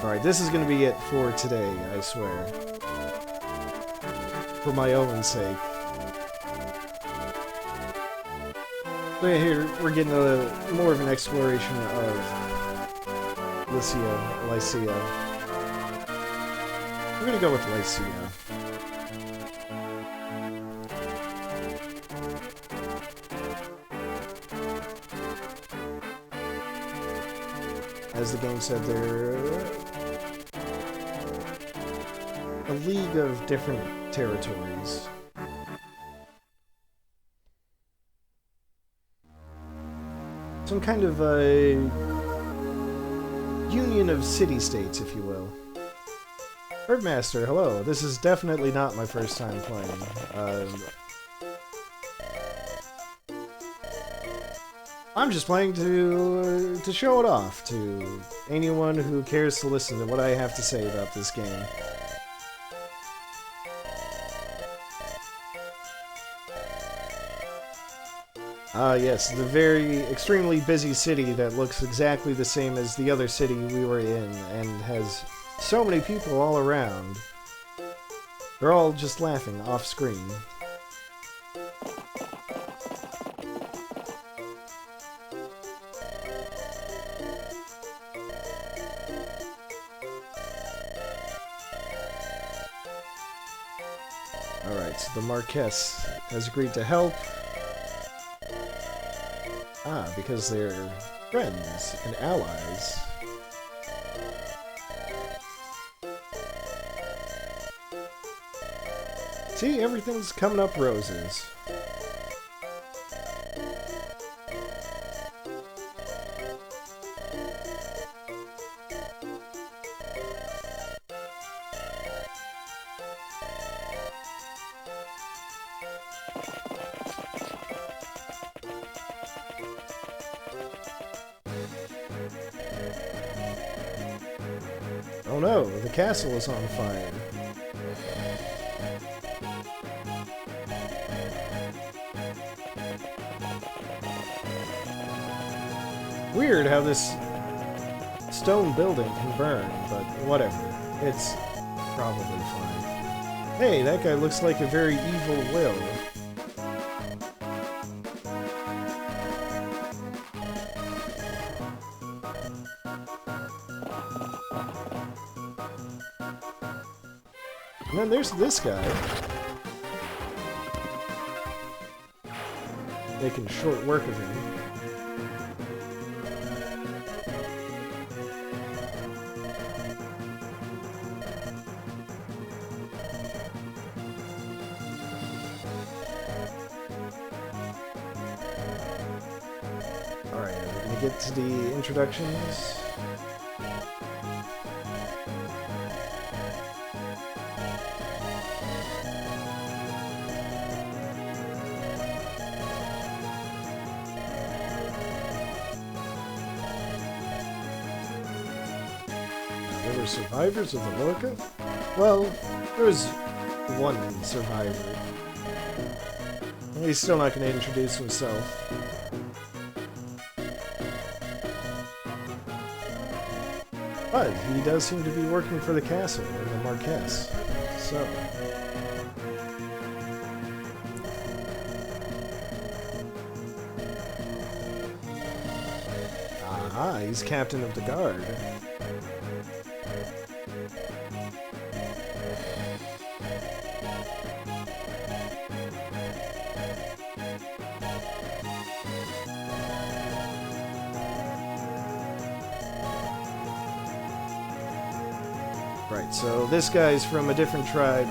Alright, this is gonna be it for today, I swear. For my own sake. So yeah, here we're getting more of an exploration of Lycia. We're gonna go with Lycia. As the game said, they're a league of different territories. Some kind of a union of city-states, if you will. Birdmaster, hello. This is definitely not my first time playing. I'm just playing to show it off to anyone who cares to listen to what I have to say about this game. Yes, the very extremely busy city that looks exactly the same as the other city we were in and has so many people all around. They're all just laughing off screen. Alright, so the Marquess has agreed to help. Ah, because they're friends and allies. See, everything's coming up roses. Oh no, the castle is on fire. Weird how this stone building can burn, but whatever. It's probably fine. Hey, that guy looks like a very evil Will. And then there's this guy. Making short work of him. Alright, we're gonna get to the introductions. There were survivors of the Lorca? Well, there was one survivor. He's still not going to introduce himself. But he does seem to be working for the castle, or the Marquess. So... aha, he's captain of the guard. Right, so this guy's from a different tribe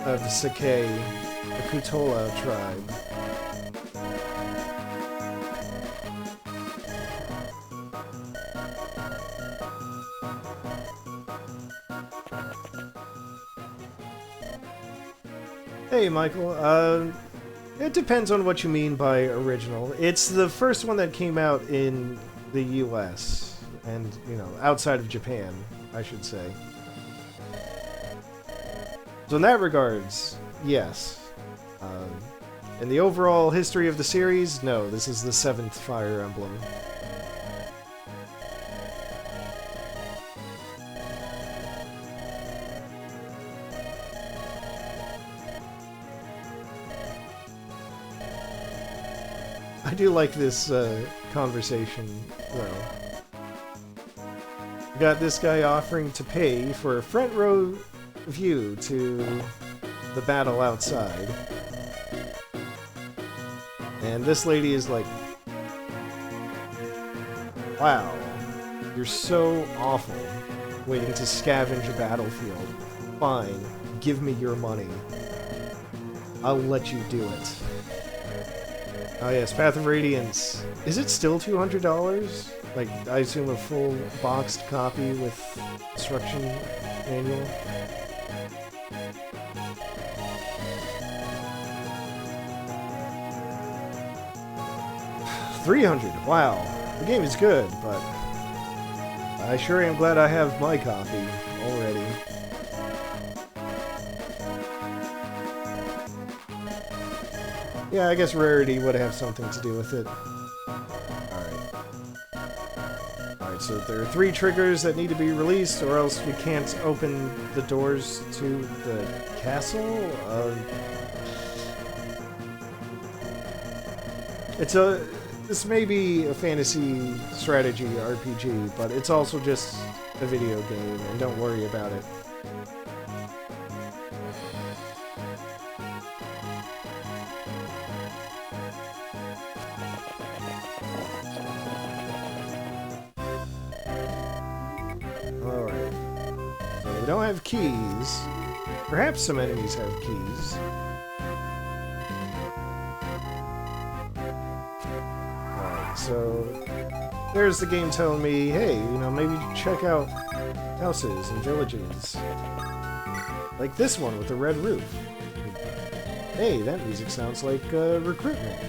of Sakai, the Kutola tribe. Hey, Michael. It depends on what you mean by original. It's the first one that came out in the US, and, you know, outside of Japan, I should say. So in that regards, yes. In the overall history of the series, no, this is the 7th Fire Emblem. I do like this conversation, though. We got this guy offering to pay for a front row view to the battle outside. And this lady is like, wow, you're so awful waiting to scavenge a battlefield. Fine, give me your money. I'll let you do it. Oh yes, Path of Radiance. Is it still $200? Like, I assume a full boxed copy with instruction manual? $300. Wow. The game is good, but I sure am glad I have my copy already. Yeah, I guess rarity would have something to do with it. Alright, so there are 3 triggers that need to be released, or else we can't open the doors to the castle? This may be a fantasy strategy RPG, but it's also just a video game, and don't worry about it. Alright. So we don't have keys. Perhaps some enemies have keys. So, there's the game telling me, hey, you know, maybe check out houses and villages. Like this one with the red roof. Hey, that music sounds like recruitment.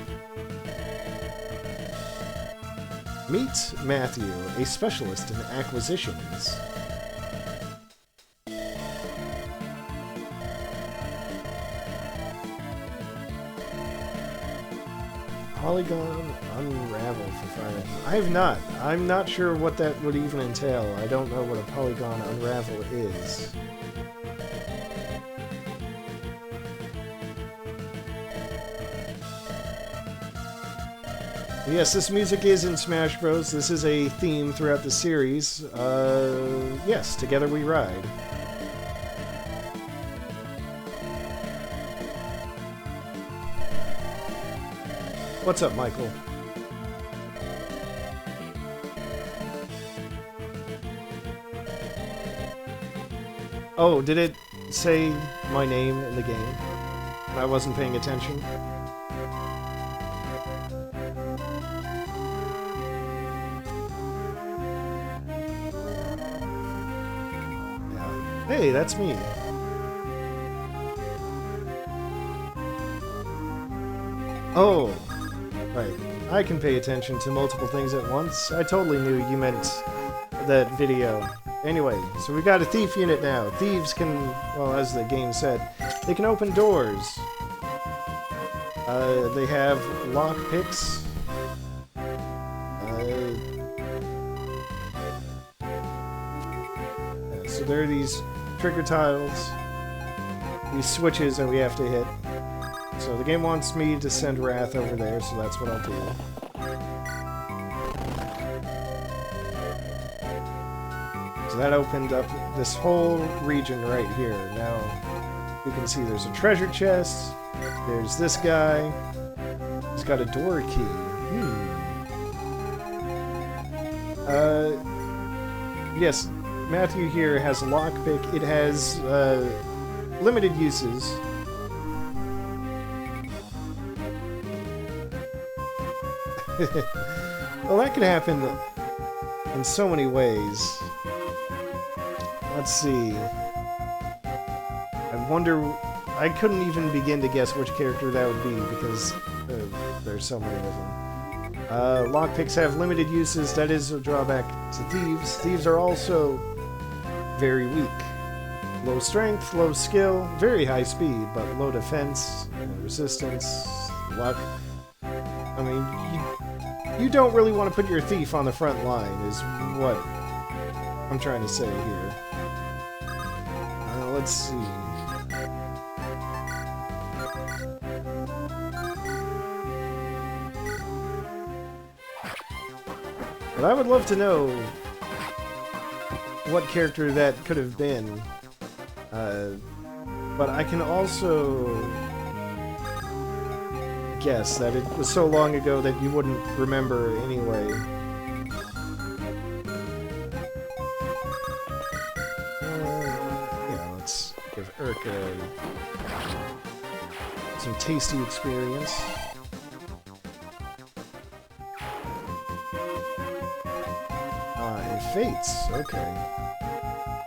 Meet Matthew, a specialist in acquisitions. Polygon Unravel for Fire Emblem. I have not. I'm not sure what that would even entail. I don't know what a Polygon Unravel is. Yes, this music is in Smash Bros. This is a theme throughout the series. Yes, Together We Ride. What's up, Michael? Oh, did it say my name in the game? I wasn't paying attention. Yeah. Hey, that's me. Oh. Right. I can pay attention to multiple things at once. I totally knew you meant that video. Anyway, so we got a thief unit now. Thieves can, well, as the game said, they can open doors. They have lock picks. So there are these trigger tiles, these switches that we have to hit. So the game wants me to send Wrath over there, so that's what I'll do. So that opened up this whole region right here. Now, you can see there's a treasure chest, there's this guy, he's got a door key. Yes, Matthew here has a lockpick. It has limited uses. Well, that could happen in so many ways. Let's see. I wonder... I couldn't even begin to guess which character that would be, because there's so many of them. Lockpicks have limited uses. That is a drawback to thieves. Thieves are also very weak. Low strength, low skill, very high speed, but low defense, resistance, luck. I mean, you don't really want to put your thief on the front line, is what I'm trying to say here. Let's see. But I would love to know what character that could have been. But I can also guess that it was so long ago that you wouldn't remember anyway. Yeah, let's give Urka some tasty experience. And Fates, okay.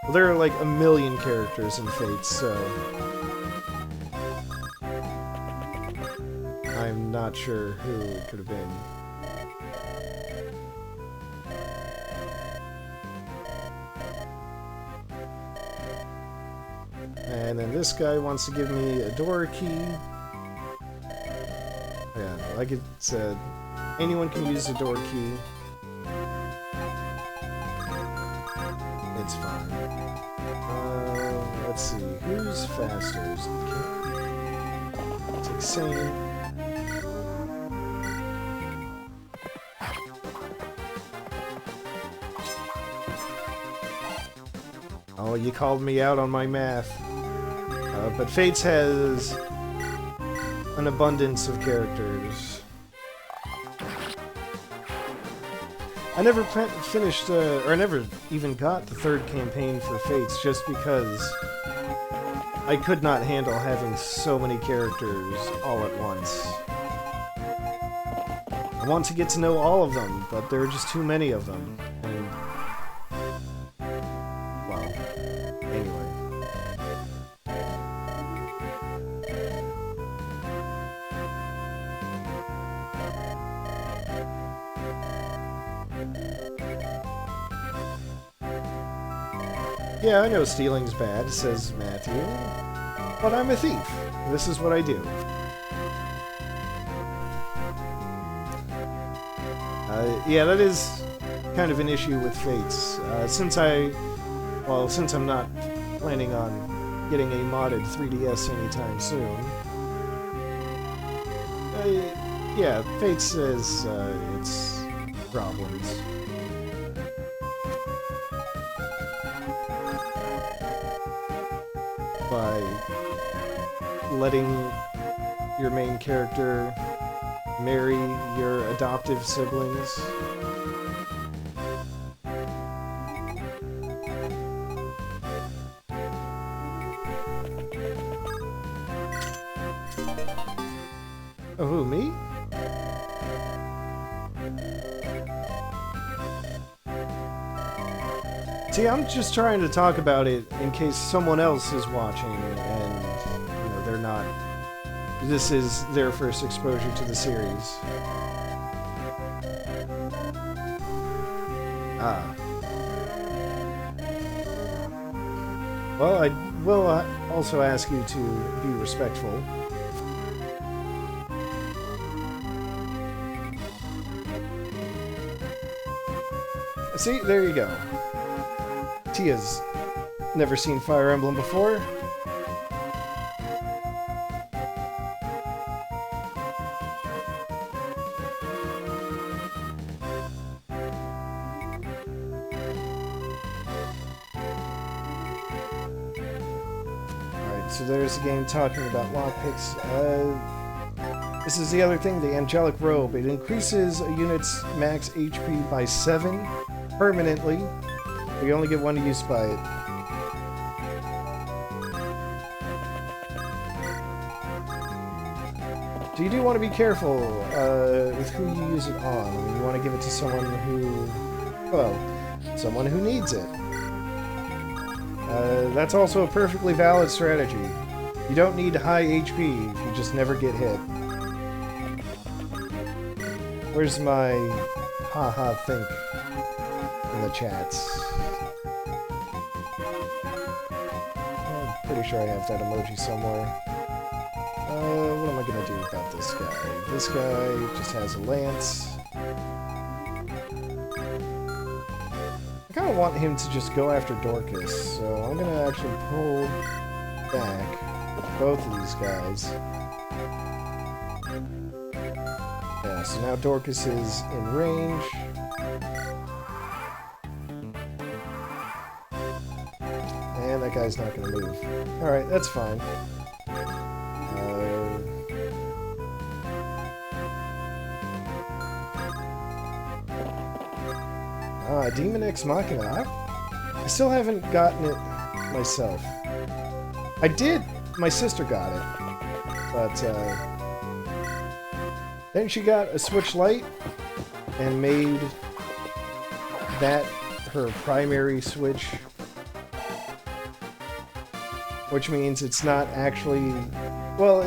Well, there are like a million characters in Fates, so I'm not sure who it could have been. And then this guy wants to give me a door key. Yeah, like it said, anyone can use a door key. It's fine. Let's see, who's faster? Take Sane. Oh, you called me out on my math. But Fates has an abundance of characters. I never finished, or I never even got the third campaign for Fates just because I could not handle having so many characters all at once. I want to get to know all of them, but there are just too many of them. And, well, anyway. Yeah, I know stealing's bad, says Matthew, but I'm a thief. This is what I do. Yeah, that is kind of an issue with Fates. Since I'm not planning on getting a modded 3DS anytime soon, yeah, Fates has its problems. By letting your main character marry your adoptive siblings. Oh, who, me? See, I'm just trying to talk about it in case someone else is watching and, you know, they're not... This is their first exposure to the series. Ah. Well, I will also ask you to be respectful. See, there you go. Tia's never seen Fire Emblem before. Alright, so there's a game talking about lockpicks. This is the other thing, the Angelic Robe. It increases a unit's max HP by 7 permanently. You only get one use by it. So you do want to be careful with who you use it on. I mean, you want to give it to someone who, well, someone who needs it. That's also a perfectly valid strategy. You don't need high HP if you just never get hit. Where's my haha think in the chats? I'm pretty sure I have that emoji somewhere. What am I gonna do about this guy? This guy just has a lance. I kind of want him to just go after Dorcas, so I'm gonna actually pull back with both of these guys. Yeah, so now Dorcas is in range. And that guy's not going to move. Alright, that's fine. Demon Ex Machina. I still haven't gotten it myself. I did. My sister got it. But, then she got a Switch Lite and made that her primary Switch. Which means it's not actually... Well,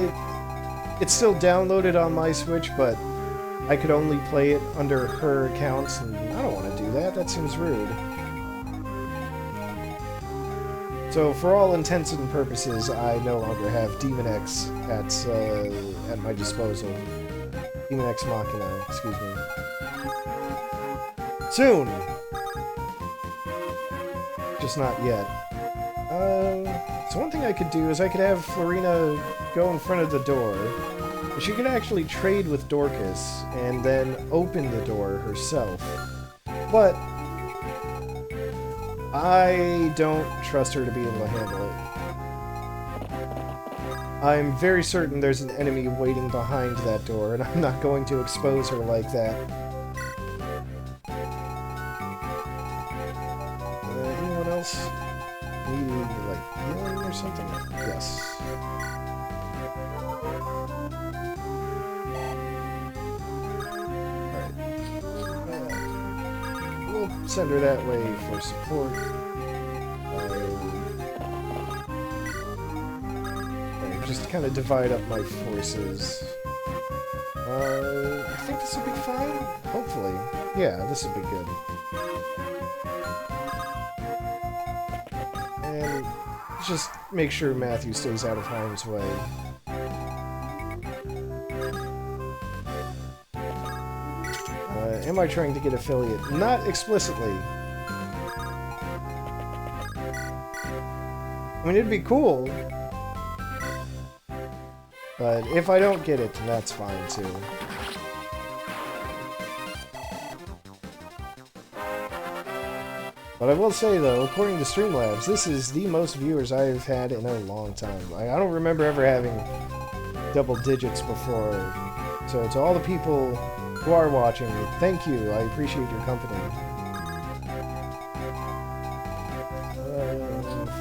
it's still downloaded on my Switch, but I could only play it under her accounts, and I don't want to do that. That seems rude. So, for all intents and purposes, I no longer have Demon X at my disposal. Demon Ex Machina, excuse me. Soon! Just not yet. So one thing I could do is I could have Florina go in front of the door. She could actually trade with Dorcas and then open the door herself. But I don't trust her to be able to handle it. I'm very certain there's an enemy waiting behind that door, and I'm not going to expose her like that. Anyone else needing, like, healing or something? Yes. We'll send her that way for support. Just kind of divide up my forces. I think this will be fine. Hopefully. Yeah, this will be good. And just make sure Matthew stays out of harm's way. Am I trying to get affiliate? Not explicitly. I mean, it'd be cool. But if I don't get it, then that's fine too. But I will say though, according to Streamlabs, this is the most viewers I've had in a long time. I don't remember ever having double digits before. So to all the people who are watching, thank you. I appreciate your company.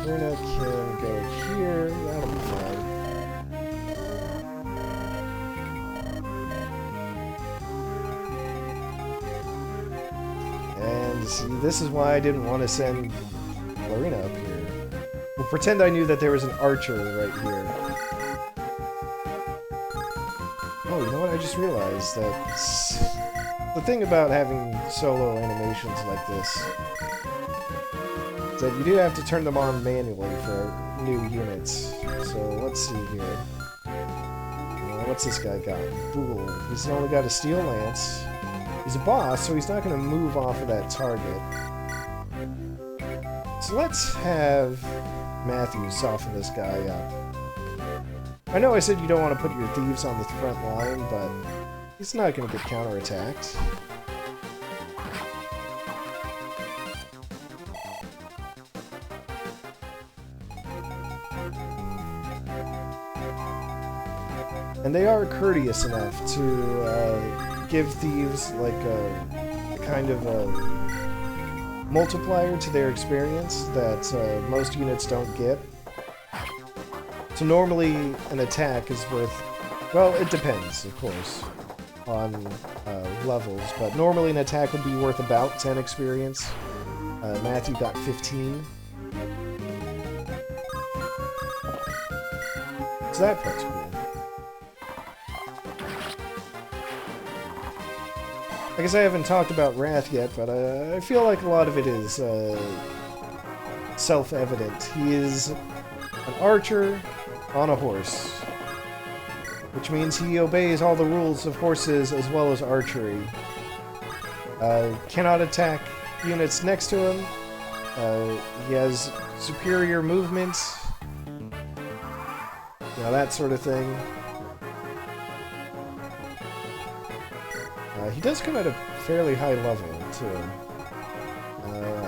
Florina can go here. That'll be fine. And see, this is why I didn't want to send Florina up here. Well, pretend I knew that there was an archer right here. Oh, you know what? I just realized that the thing about having solo animations like this is that you do have to turn them on manually for new units. So let's see here. What's this guy got? Fool. He's only got a steel lance. He's a boss, so he's not going to move off of that target. So let's have Matthew soften this guy up. I know I said you don't want to put your thieves on the front line, but he's not going to get counterattacked. And they are courteous enough to give thieves like a kind of a multiplier to their experience that most units don't get. So normally an attack is worth, well, it depends, of course, on levels, but normally an attack would be worth about 10 experience. Matthew got 15. So that part's cool. I guess I haven't talked about Wrath yet, but I feel like a lot of it is self-evident. He is an archer on a horse, which means he obeys all the rules of horses as well as archery. Cannot attack units next to him. He has superior movement. You know, that sort of thing. he does come at a fairly high level, too.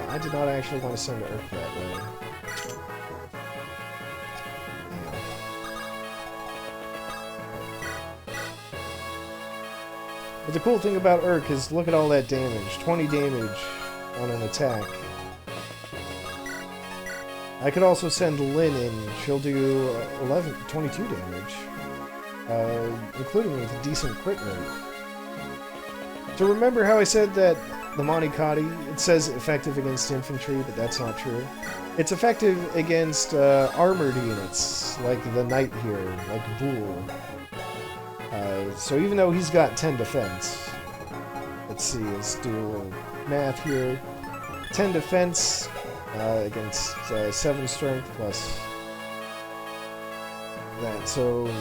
I did not actually want to send Urk that way. But the cool thing about Urk is look at all that damage. 20 damage on an attack. I could also send Lyn in. She'll do 22 damage. Including with a decent crit rate. So remember how I said that the Monikati, it says effective against infantry, but that's not true. It's effective against armored units, like the Knight here, like Bool. So even though he's got 10 defense, let's see, let's do a little math here. 10 defense against 7 strength plus that. So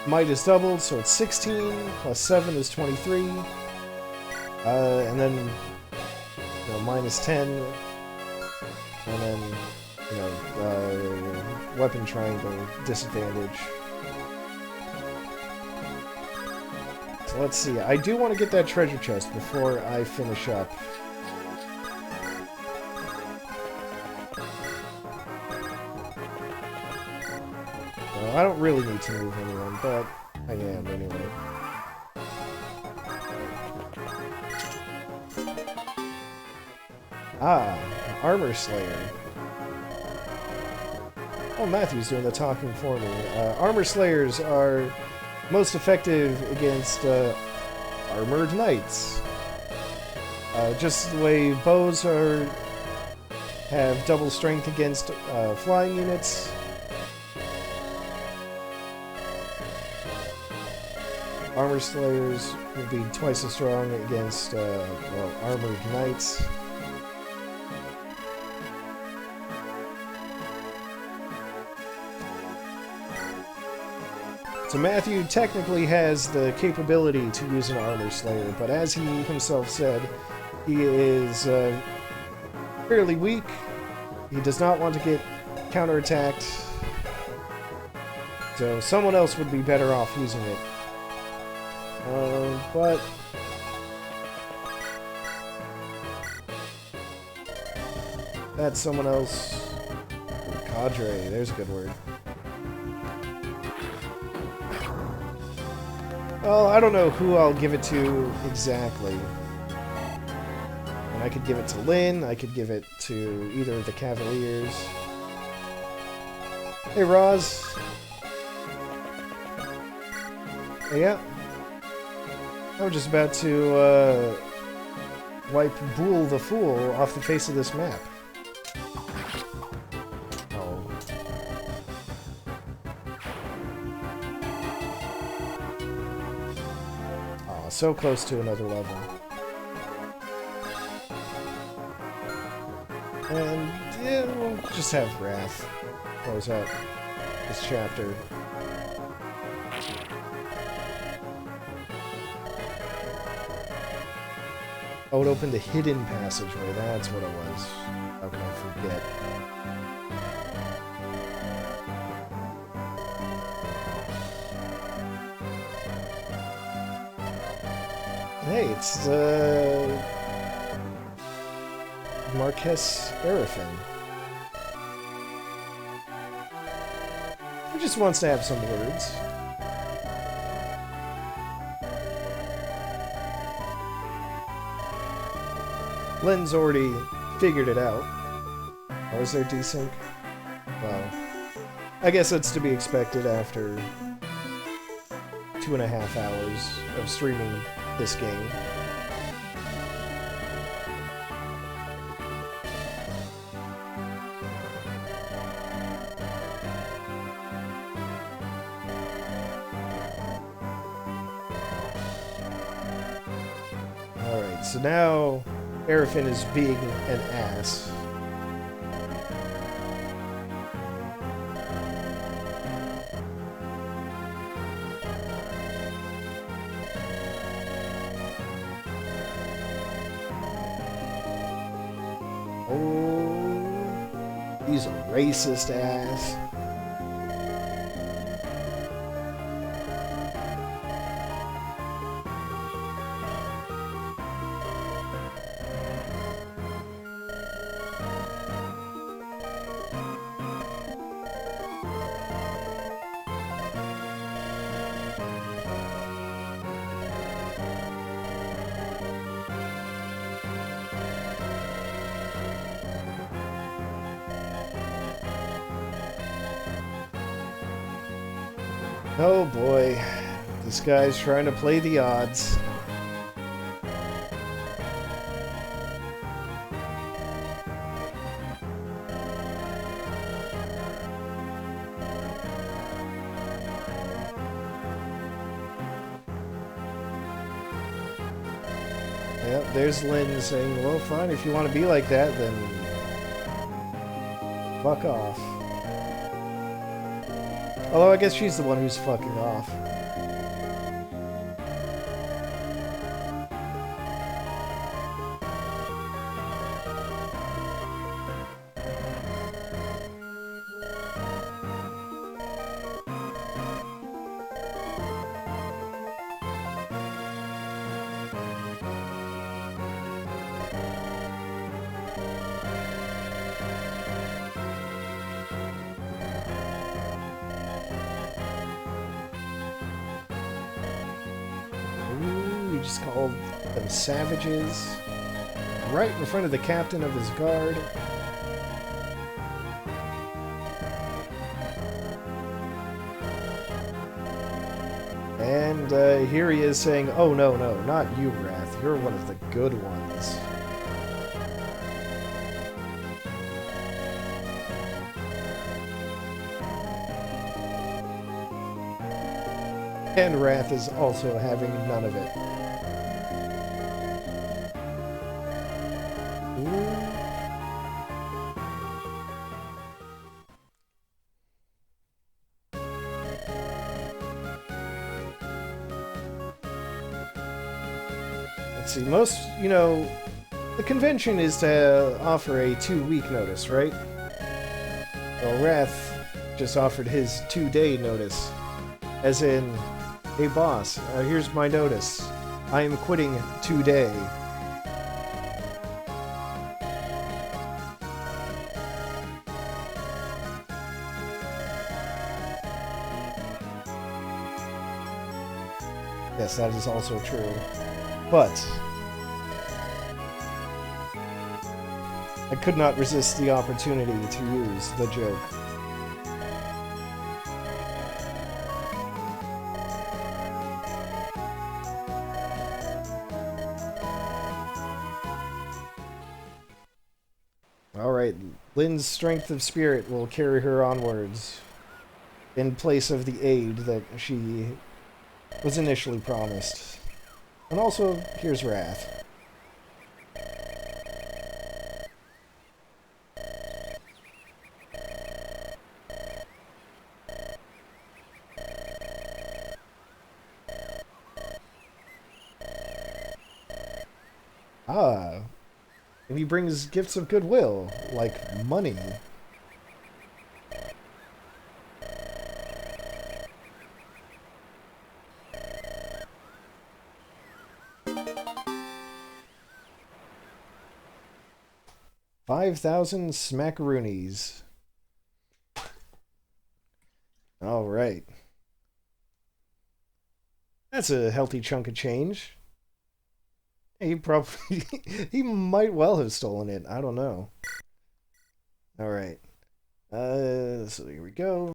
might is doubled, so it's 16 plus 7 is 23. And then, you know, minus 10, and then, you know, weapon triangle disadvantage. So let's see, I do want to get that treasure chest before I finish up. Well, I don't really need to move anyone, but I am anyway. Ah, Armor Slayer. Oh, Matthew's doing the talking for me. Armor Slayers are most effective against armored knights. Just the way bows have double strength against flying units. Armor Slayers would be twice as strong against well, armored knights. So Matthew technically has the capability to use an Armor Slayer, but as he himself said, he is fairly weak. He does not want to get counterattacked. So someone else would be better off using it. But that's someone else. Cadre, there's a good word. Well, I don't know who I'll give it to exactly. And I could give it to Lyn, I could give it to either of the Cavaliers. Hey, Roz. Yeah. I'm just about to wipe Bool the Fool off the face of this map. So close to another level. And yeah, we'll just have Wrath close out this chapter. Oh, it opened a hidden passageway. That's what it was. How can I forget? Hey, it's Marquess Arifin. He just wants to have some words. Lyn's already figured it out. Or is there desync? Well, I guess it's to be expected after 2.5 hours of streaming this game. Alright, so now Arifin is being an ass. He's a racist ass. Oh boy, this guy's trying to play the odds. Yep, there's Lynn saying, well, fine, if you want to be like that, then fuck off. Although I guess she's the one who's fucking off. He just called them savages. Right in front of the captain of his guard. And here he is saying, oh no, no, not you, Wrath. You're one of the good ones. And Wrath is also having none of it. Let's see, most, you know, the convention is to offer a 2-week notice, right? Well, Wrath just offered his 2-day notice. As in, hey boss, here's my notice. I am quitting today. Yes, that is also true. But I could not resist the opportunity to use the joke. Alright, Lynn's strength of spirit will carry her onwards in place of the aid that she was initially promised. And also, here's Wrath. Ah, and he brings gifts of goodwill, like money. $5,000 smackaroonies. All right. That's a healthy chunk of change. He probably... he might well have stolen it. I don't know. All right. So here we go.